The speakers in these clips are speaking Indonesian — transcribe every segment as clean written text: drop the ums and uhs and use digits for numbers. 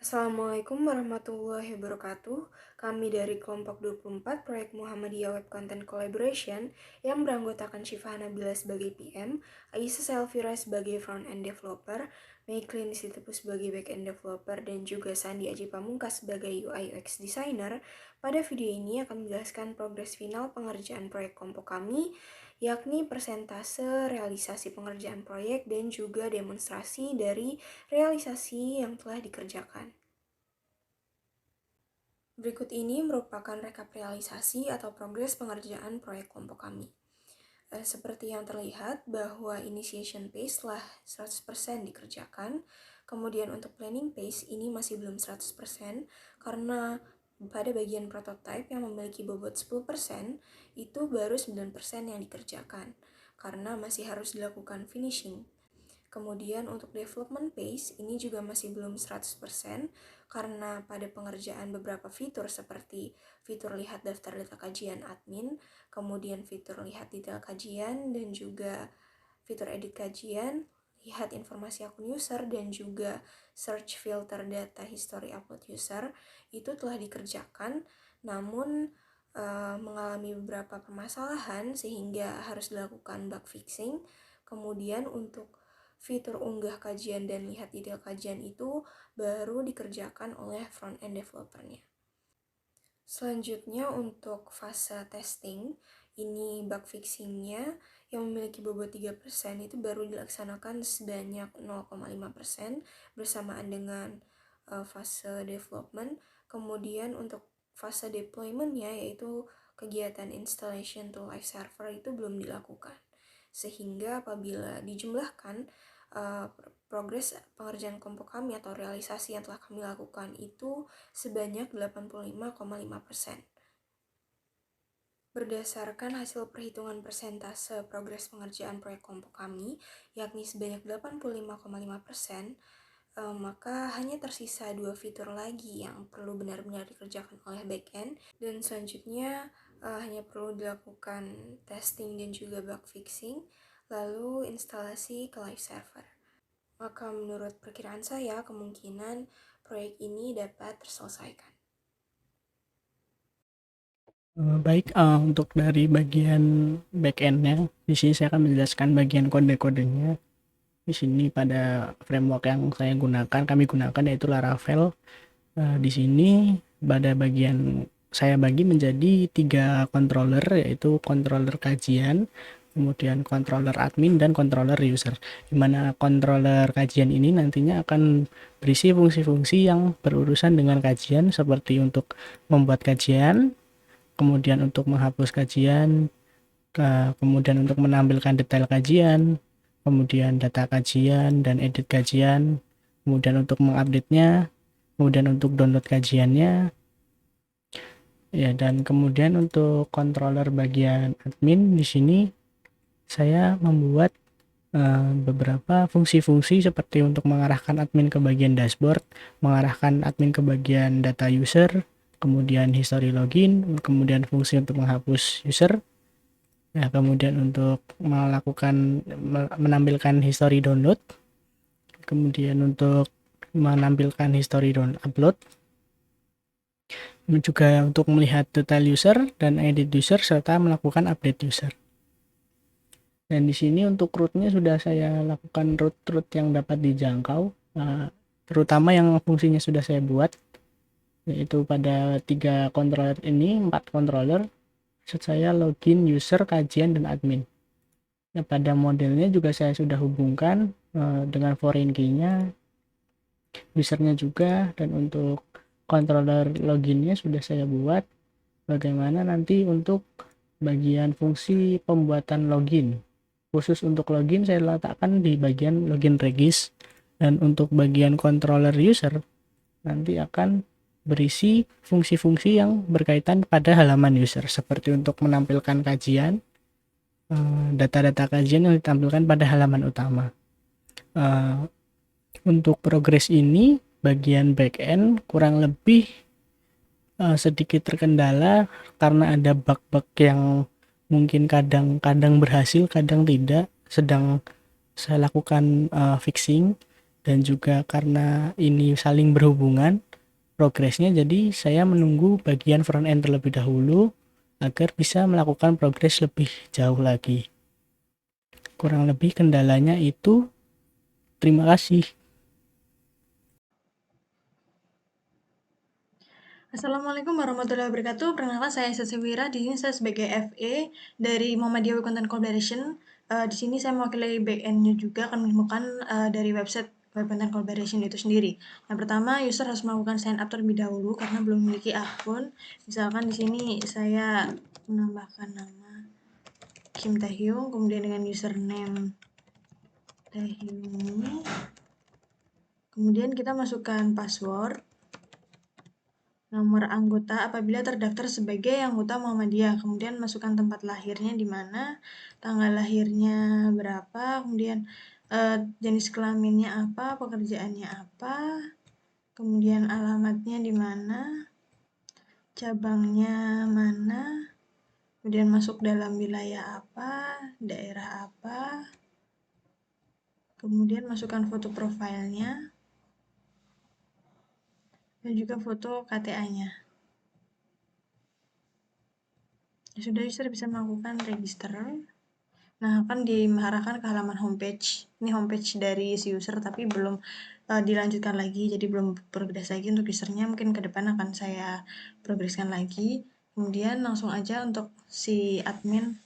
Assalamualaikum warahmatullahi wabarakatuh. Kami dari kelompok 24 Proyek Muhammadiyah Web Content Collaboration yang beranggotakan Syifa Nabila sebagai PM, Aisyah Selfira sebagai front-end developer, Meiklin Sitepus sebagai back-end developer, dan juga Sandi Aji Pamungkas sebagai UI UX designer. Pada video ini akan menjelaskan progres final pengerjaan proyek kelompok kami, yakni persentase realisasi pengerjaan proyek dan juga demonstrasi dari realisasi yang telah dikerjakan. Berikut ini merupakan rekap realisasi atau progres pengerjaan proyek kelompok kami. Seperti yang terlihat bahwa initiation phase telah 100% dikerjakan, kemudian untuk planning phase ini masih belum 100% karena pada bagian prototype yang memiliki bobot 10% itu baru 9% yang dikerjakan karena masih harus dilakukan finishing. Kemudian untuk development phase ini juga masih belum 100% karena pada pengerjaan beberapa fitur seperti fitur lihat daftar data kajian admin, kemudian fitur lihat detail kajian, dan juga fitur edit kajian, lihat informasi akun user, dan juga search filter data history upload user itu telah dikerjakan, namun mengalami beberapa permasalahan sehingga harus dilakukan bug fixing. Kemudian untuk fitur unggah kajian dan lihat detail kajian itu baru dikerjakan oleh front-end developernya. Selanjutnya untuk fase testing, ini bug fixingnya yang memiliki bobot 3% itu baru dilaksanakan sebanyak 0,5% bersamaan dengan fase development. Kemudian untuk fase deploymentnya yaitu kegiatan installation to live server itu belum dilakukan. Sehingga apabila dijumlahkan progres pengerjaan kelompok kami atau realisasi yang telah kami lakukan itu sebanyak 85,5%. Berdasarkan hasil perhitungan persentase progres pengerjaan proyek kelompok kami, yakni sebanyak 85,5%, maka hanya tersisa 2 fitur lagi yang perlu benar-benar dikerjakan oleh backend, dan selanjutnya hanya perlu dilakukan testing dan juga bug fixing, lalu instalasi ke live server. Maka menurut perkiraan saya, kemungkinan proyek ini dapat terselesaikan. Baik, untuk dari bagian back-end-nya, di sini saya akan menjelaskan bagian kode-kodenya. Di sini pada framework yang kami gunakan yaitu Laravel. Di sini pada bagian saya bagi menjadi 3 controller, yaitu controller kajian, kemudian controller admin, dan controller user. Di mana controller kajian ini nantinya akan berisi fungsi-fungsi yang berurusan dengan kajian, seperti untuk membuat kajian, kemudian untuk menghapus kajian, kemudian untuk menampilkan detail kajian, kemudian data kajian dan edit kajian, kemudian untuk mengupdate-nya, kemudian untuk download kajiannya, ya, dan kemudian untuk controller bagian admin di sini saya membuat beberapa fungsi-fungsi seperti untuk mengarahkan admin ke bagian dashboard, mengarahkan admin ke bagian data user, kemudian history login, kemudian fungsi untuk menghapus user, ya, kemudian untuk menampilkan history download, kemudian untuk menampilkan history upload, juga untuk melihat detail user dan edit user serta melakukan update user. Dan di sini untuk root-nya sudah saya lakukan root yang dapat dijangkau, terutama yang fungsinya sudah saya buat, yaitu pada 3 controller ini, 4 controller, maksud saya login, user, kajian, dan admin. Nah, pada modelnya juga saya sudah hubungkan dengan foreign key-nya, usernya juga, dan untuk controller loginnya sudah saya buat. Bagaimana nanti untuk bagian fungsi pembuatan login, khusus untuk login saya letakkan di bagian login regis, dan untuk bagian controller user nanti akan berisi fungsi-fungsi yang berkaitan pada halaman user, seperti untuk menampilkan kajian, data-data kajian yang ditampilkan pada halaman utama. Untuk progres ini bagian backend kurang lebih sedikit terkendala karena ada bug-bug yang mungkin kadang berhasil, kadang tidak, sedang saya lakukan fixing. dan juga karena ini saling berhubungan progresnya, jadi saya menunggu bagian front end terlebih dahulu agar bisa melakukan progres lebih jauh lagi. Kurang lebih kendalanya itu. Terima kasih. Assalamualaikum warahmatullahi wabarakatuh. Perkenalkan saya Sesewira. Di sini saya sebagai FE dari Muhammadiyah Web Content Collaboration. Di sini saya mewakili backend-nya juga akan menemukan dari website Web Content Collaboration itu sendiri. Yang pertama, user harus melakukan sign up terlebih dahulu karena belum memiliki akun. Misalkan di sini saya menambahkan nama Kim Taehyung, kemudian dengan username Taehyung. Kemudian kita masukkan password. Nomor anggota apabila terdaftar sebagai anggota Muhammadiyah, kemudian masukkan tempat lahirnya di mana, tanggal lahirnya berapa, kemudian jenis kelaminnya apa, pekerjaannya apa, kemudian alamatnya di mana, cabangnya mana, kemudian masuk dalam wilayah apa, daerah apa, kemudian masukkan foto profilnya, dan juga foto KTA-nya. Sudah, user bisa melakukan register. Nah, akan diarahkan ke halaman homepage. Ini homepage dari si user tapi belum dilanjutkan lagi, jadi belum progres lagi untuk usernya. Mungkin ke depan akan saya progreskan lagi. Kemudian langsung aja untuk si admin.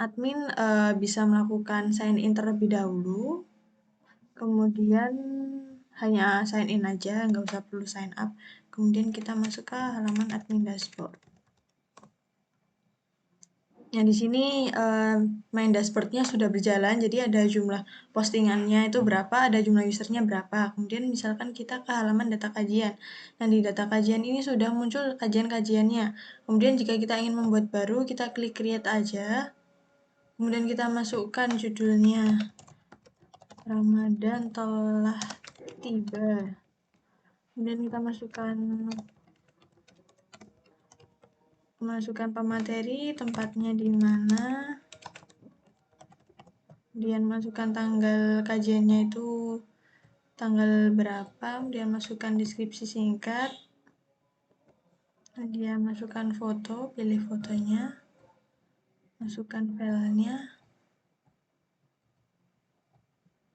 Admin bisa melakukan sign in terlebih dahulu. Kemudian hanya sign in aja, nggak usah perlu sign up. Kemudian kita masuk ke halaman admin dashboard. Nah, di sini main dashboardnya sudah berjalan, jadi ada jumlah postingannya itu berapa, ada jumlah usernya berapa. Kemudian misalkan kita ke halaman data kajian. Nah, di data kajian ini sudah muncul kajian-kajiannya. Kemudian jika kita ingin membuat baru, kita klik create aja. Kemudian kita masukkan judulnya Ramadan telah tiba. Kemudian kita masukkan pemateri, tempatnya di mana. Kemudian masukkan tanggal kajiannya itu tanggal berapa, kemudian masukkan deskripsi singkat, kemudian masukkan foto, pilih fotonya, masukkan filenya,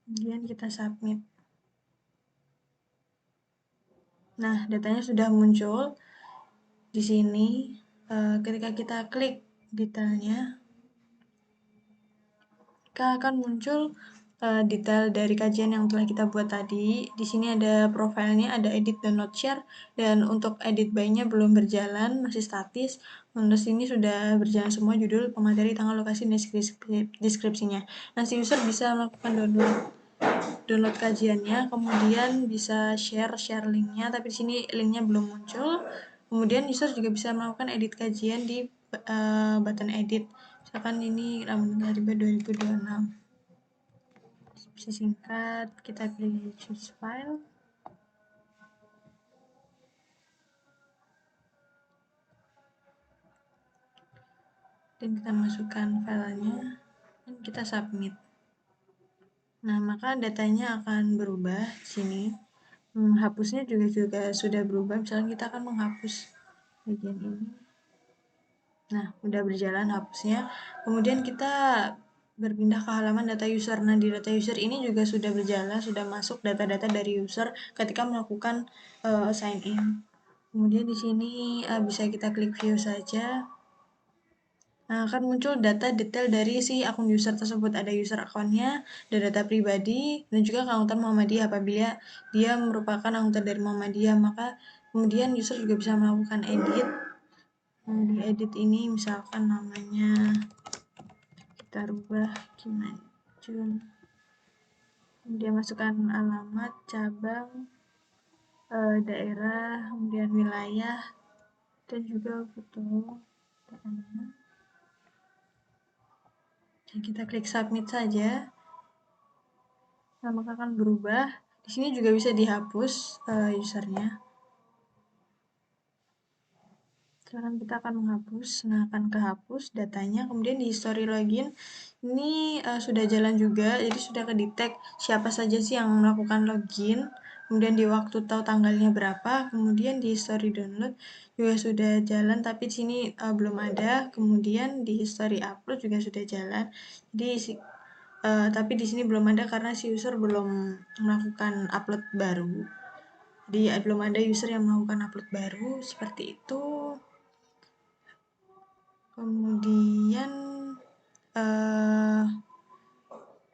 kemudian kita submit. Nah, datanya sudah muncul di sini. Ketika kita klik detailnya, akan muncul detail dari kajian yang telah kita buat tadi. Di sini ada profilnya, ada edit dan not share, dan untuk edit by-nya belum berjalan, masih statis. Untuk sini sudah berjalan semua, judul, pemateri, tanggal, lokasi, dan deskripsinya. Nah, si user bisa melakukan download kajiannya, kemudian bisa share linknya, tapi di sini linknya belum muncul. Kemudian user juga bisa melakukan edit kajian di button edit. Misalkan ini Ramadan Tiba 2026. Bisa singkat, kita pilih choose file. Dan kita masukkan filenya dan kita submit. Nah, maka datanya akan berubah di sini. Hapusnya juga sudah berubah. Misalnya kita akan menghapus bagian ini. Nah, udah berjalan hapusnya. Kemudian kita berpindah ke halaman data user. Nah, di data user ini juga sudah berjalan, sudah masuk data-data dari user ketika melakukan sign in. Kemudian di sini bisa kita klik view saja. Nah, akan muncul data detail dari si akun user tersebut. Ada user akunnya, ada data pribadi, dan juga keanggotaan Muhammadiyah. Apabila dia merupakan anggota dari Muhammadiyah, maka kemudian user juga bisa melakukan edit. Nah, di edit ini misalkan namanya kita rubah gimana, kemudian masukkan alamat, cabang, daerah, kemudian wilayah, dan juga foto. Dan kita klik submit saja. Nah, maka akan berubah. Di sini juga bisa dihapus usernya. Sekarang kita akan menghapus. Nah, akan kehapus datanya. Kemudian di history login ini sudah jalan juga, jadi sudah kedetek siapa saja sih yang melakukan login. Kemudian di waktu tahu tanggalnya berapa. Kemudian di history download juga sudah jalan, tapi di sini belum ada. Kemudian di history upload juga sudah jalan. Jadi tapi di sini belum ada karena si user belum melakukan upload baru. Jadi belum ada user yang melakukan upload baru seperti itu. Kemudian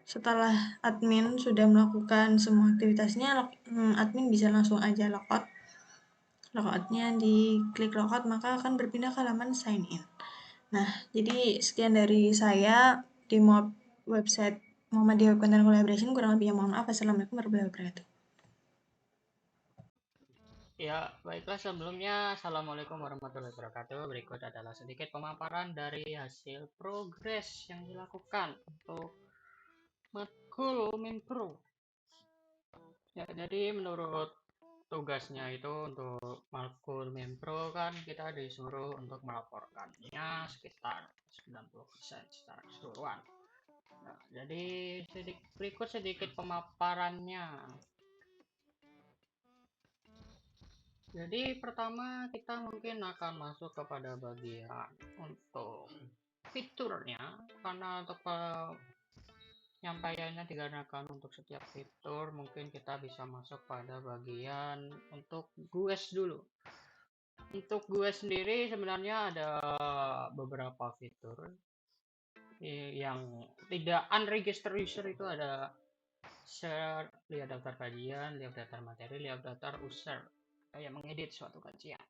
setelah admin sudah melakukan semua aktivitasnya, admin bisa langsung aja logout. Logoutnya di klik logout maka akan berpindah ke halaman sign in. Nah, jadi sekian dari saya di website Muhammadiyah Web Content Collaboration. Kurang lebihnya mohon maaf. Assalamualaikum warahmatullahi wabarakatuh. Ya, baiklah sebelumnya Assalamualaikum warahmatullahi wabarakatuh. Berikut adalah sedikit pemaparan dari hasil progres yang dilakukan untuk matkul Minpro. Ya, jadi menurut tugasnya itu untuk matkul Minpro kan kita disuruh untuk melaporkannya sekitar 90% secara keseluruhan. Nah, jadi berikut sedikit pemaparannya. Jadi pertama kita mungkin akan masuk kepada bagian untuk fiturnya, karena untuk penyampaiannya dikarenakan untuk setiap fitur mungkin kita bisa masuk pada bagian untuk GUES dulu. Untuk GUES sendiri sebenarnya ada beberapa fitur yang tidak unregistered user. Itu ada share, lihat daftar kajian, lihat daftar materi, lihat daftar user, kayak mengedit suatu kajian.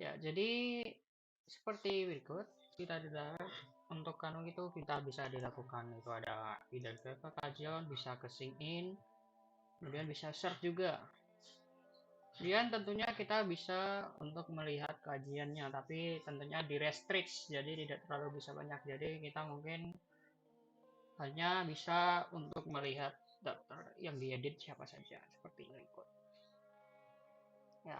Ya, jadi seperti berikut. Kita tidak untuk kanung itu kita bisa dilakukan itu ada tidak ke kajian, bisa ke sync in, kemudian bisa search juga. Kemudian tentunya kita bisa untuk melihat kajiannya, tapi tentunya di restrict, jadi tidak terlalu bisa banyak. Jadi kita mungkin hanya bisa untuk melihat daftar yang diedit siapa saja, seperti berikut. Ya,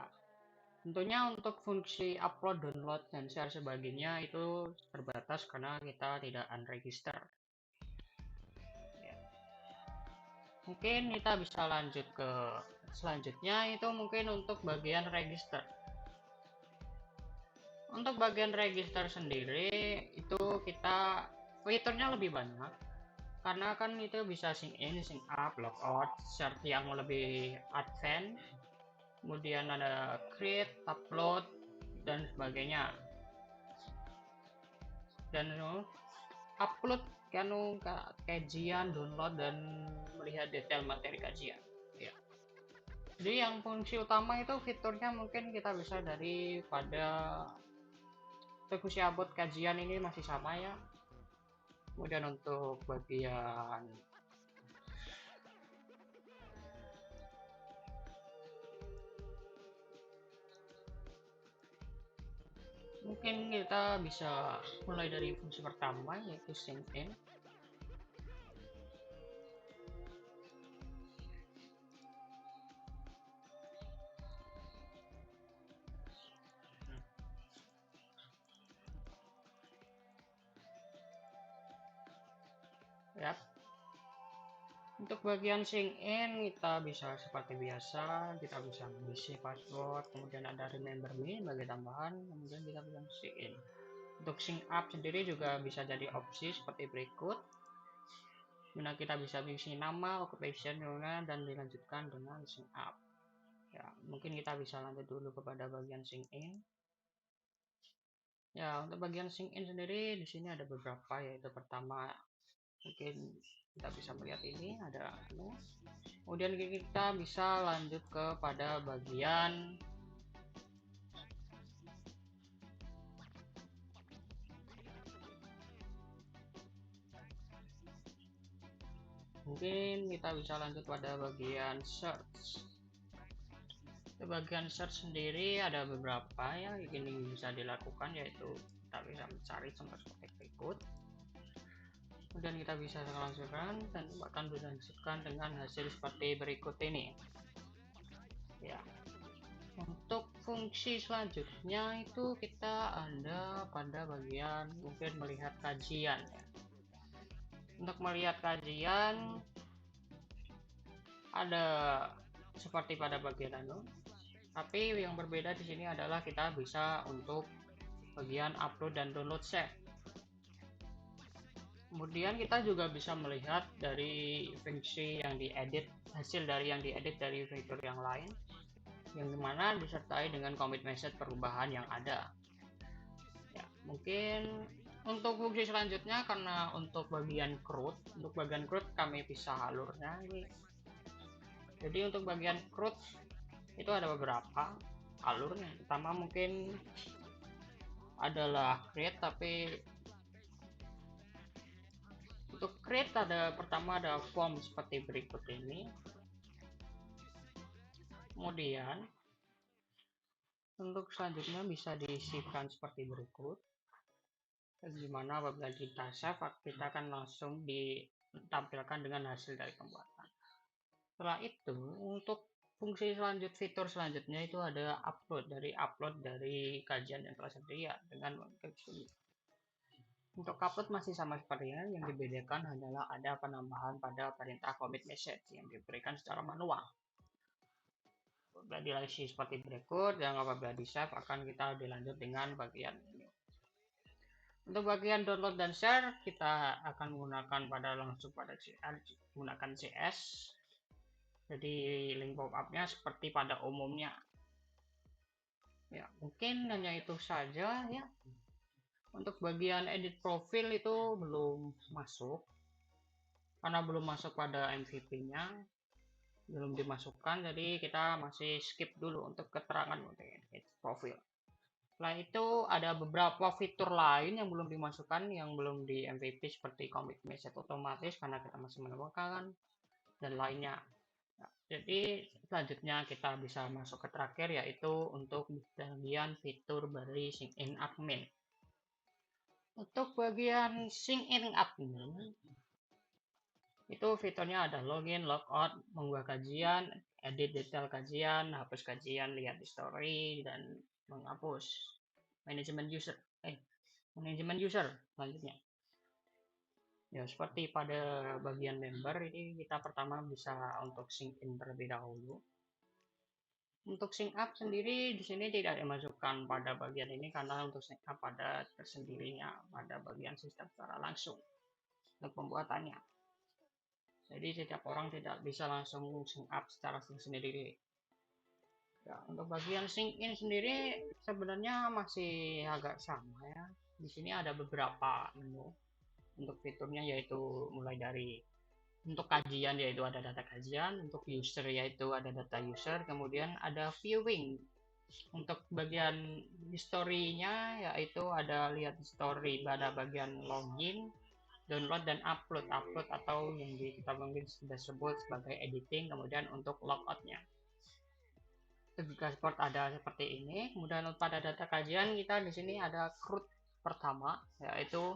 tentunya untuk fungsi upload, download, dan share sebagainya itu terbatas karena kita tidak unregister. Ya. Mungkin kita bisa lanjut ke selanjutnya, itu mungkin untuk bagian register. Untuk bagian register sendiri itu kita fiturnya lebih banyak karena kan itu bisa sync in, sync up, logout, share yang lebih advance. Kemudian ada create, upload, dan sebagainya. Dan upload kajian, download, dan melihat detail materi kajian. Ya. Jadi yang fungsi utama itu fiturnya mungkin kita bisa daripada eksekusi upload kajian ini masih sama ya. Kemudian untuk bagian mungkin kita bisa mulai dari fungsi pertama yaitu sync in. Ya. Untuk bagian sync in kita bisa seperti biasa, kita bisa mengisi password, kemudian ada remember me bagi tambahan, kemudian kita bisa sync in. Untuk sync up sendiri juga bisa jadi opsi seperti berikut. Dimana kita bisa mengisi nama, occupation, dan dilanjutkan dengan sync up. Ya, mungkin kita bisa lanjut dulu kepada bagian sync in. Ya, untuk bagian sync in sendiri di sini ada beberapa, yaitu pertama mungkin kita bisa melihat ini ada kemudian kita bisa lanjut kepada bagian mungkin kita bisa lanjut pada bagian search. Di bagian search sendiri ada beberapa ya ini bisa dilakukan, yaitu kita bisa mencari contoh seperti berikut. Kemudian kita bisa langsungkan dan bahkan dilanjutkan dengan hasil seperti berikut ini. Ya, untuk fungsi selanjutnya itu kita ada pada bagian mungkin melihat kajian ya. Untuk melihat kajian ada seperti pada bagian tapi yang berbeda di sini adalah kita bisa untuk bagian upload dan download save. Kemudian kita juga bisa melihat dari fungsi yang diedit, hasil dari yang diedit dari fitur yang lain, yang dimana disertai dengan commit message perubahan yang ada. Ya, mungkin untuk fungsi selanjutnya karena untuk bagian CRUD, kami pisah alurnya ini. Jadi untuk bagian CRUD itu ada beberapa alurnya. Pertama mungkin adalah create, tapi untuk create pertama ada form seperti berikut ini. Kemudian untuk selanjutnya bisa diisikan seperti berikut. Gimana apabila kita save, kita akan langsung ditampilkan dengan hasil dari pembuatan. Setelah itu untuk fungsi fitur selanjutnya itu ada upload dari kajian yang telah sedia dengan untuk upload masih sama sepertinya, yang dibedakan adalah ada penambahan pada perintah commit message yang diberikan secara manual. Apabila diisi seperti berikut, dan apabila di save akan kita dilanjut dengan bagian ini. Untuk bagian download dan share kita akan menggunakan CS. Jadi link pop-up-nya seperti pada umumnya. Ya, mungkin hanya itu saja ya. Untuk bagian edit profil itu belum masuk karena belum masuk pada MVP-nya, belum dimasukkan, jadi kita masih skip dulu untuk keterangan untuk edit profil. Setelah itu ada beberapa fitur lain yang belum dimasukkan, yang belum di MVP seperti commit message otomatis karena kita masih menemukan dan lainnya. Jadi selanjutnya kita bisa masuk ke terakhir, yaitu untuk bagian fitur dari sync in admin. Untuk bagian sync in admin itu fiturnya ada login, logout, mengunggah kajian, edit detail kajian, hapus kajian, lihat history, dan menghapus manajemen user selanjutnya. Ya, seperti pada bagian member ini kita pertama bisa untuk sync in terlebih dahulu. Untuk sync up sendiri di sini tidak dimasukkan pada bagian ini karena untuk sync up pada tersendirinya pada bagian sistem secara langsung untuk pembuatannya. Jadi setiap orang tidak bisa langsung sync up secara sendiri. Ya, untuk bagian sync in sendiri sebenarnya masih agak sama ya. Di sini ada beberapa menu untuk fiturnya, yaitu mulai dari untuk kajian yaitu ada data kajian, untuk user yaitu ada data user, kemudian ada viewing. Untuk bagian history-nya yaitu ada lihat history pada bagian login, download, dan upload atau yang kita mungkin sudah sebut sebagai editing. Kemudian untuk logout-nya itu juga support ada seperti ini. Kemudian pada data kajian kita di sini ada CRUD pertama yaitu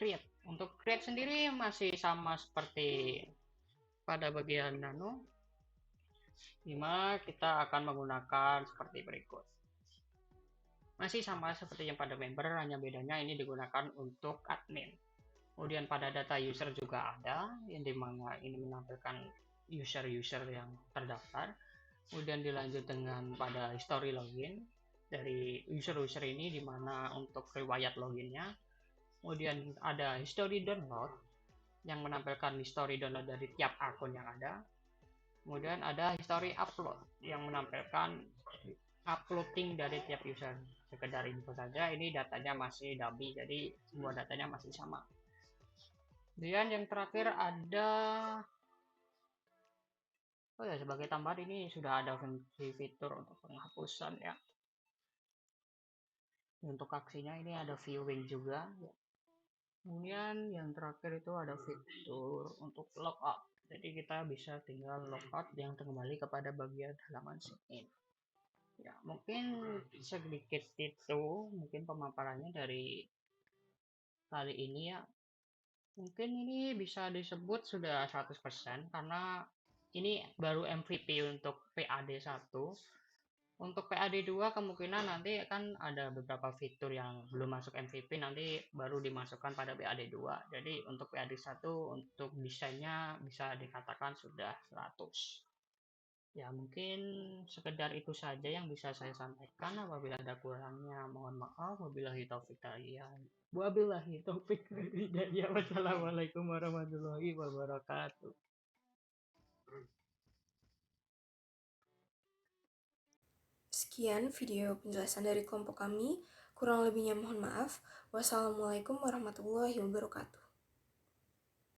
create. Untuk create sendiri masih sama seperti pada bagian dimana kita akan menggunakan seperti berikut. Masih sama seperti yang pada member, hanya bedanya ini digunakan untuk admin. Kemudian pada data user juga ada, yang dimana ini menampilkan user-user yang terdaftar. Kemudian dilanjut dengan pada history login dari user-user ini, dimana untuk riwayat loginnya. Kemudian ada history download yang menampilkan history download dari tiap akun yang ada. Kemudian ada history upload yang menampilkan uploading dari tiap user. Sekedar info saja, ini datanya masih dummy, jadi semua datanya masih sama. Kemudian yang terakhir ada sebagai tambahan ini sudah ada fungsi fitur untuk penghapusan ya. Untuk aksinya ini ada viewing juga. Kemudian yang terakhir itu ada fitur untuk logout. Jadi kita bisa tinggal logout yang kembali kepada bagian halaman sign in. Ya, mungkin sedikit itu mungkin pemaparannya dari kali ini ya. Mungkin ini bisa disebut sudah 100% karena ini baru MVP untuk PAD 1. Untuk PAD2 kemungkinan nanti kan ada beberapa fitur yang belum masuk MVP, nanti baru dimasukkan pada PAD2. Jadi untuk PAD1 untuk desainnya bisa dikatakan sudah 100. Ya mungkin sekedar itu saja yang bisa saya sampaikan. Apabila ada kurangnya mohon maaf. Wabillahi taufik hidayah. Wassalamualaikum warahmatullahi wabarakatuh. Sekian video penjelasan dari kelompok kami. Kurang lebihnya mohon maaf. Wassalamualaikum warahmatullahi wabarakatuh.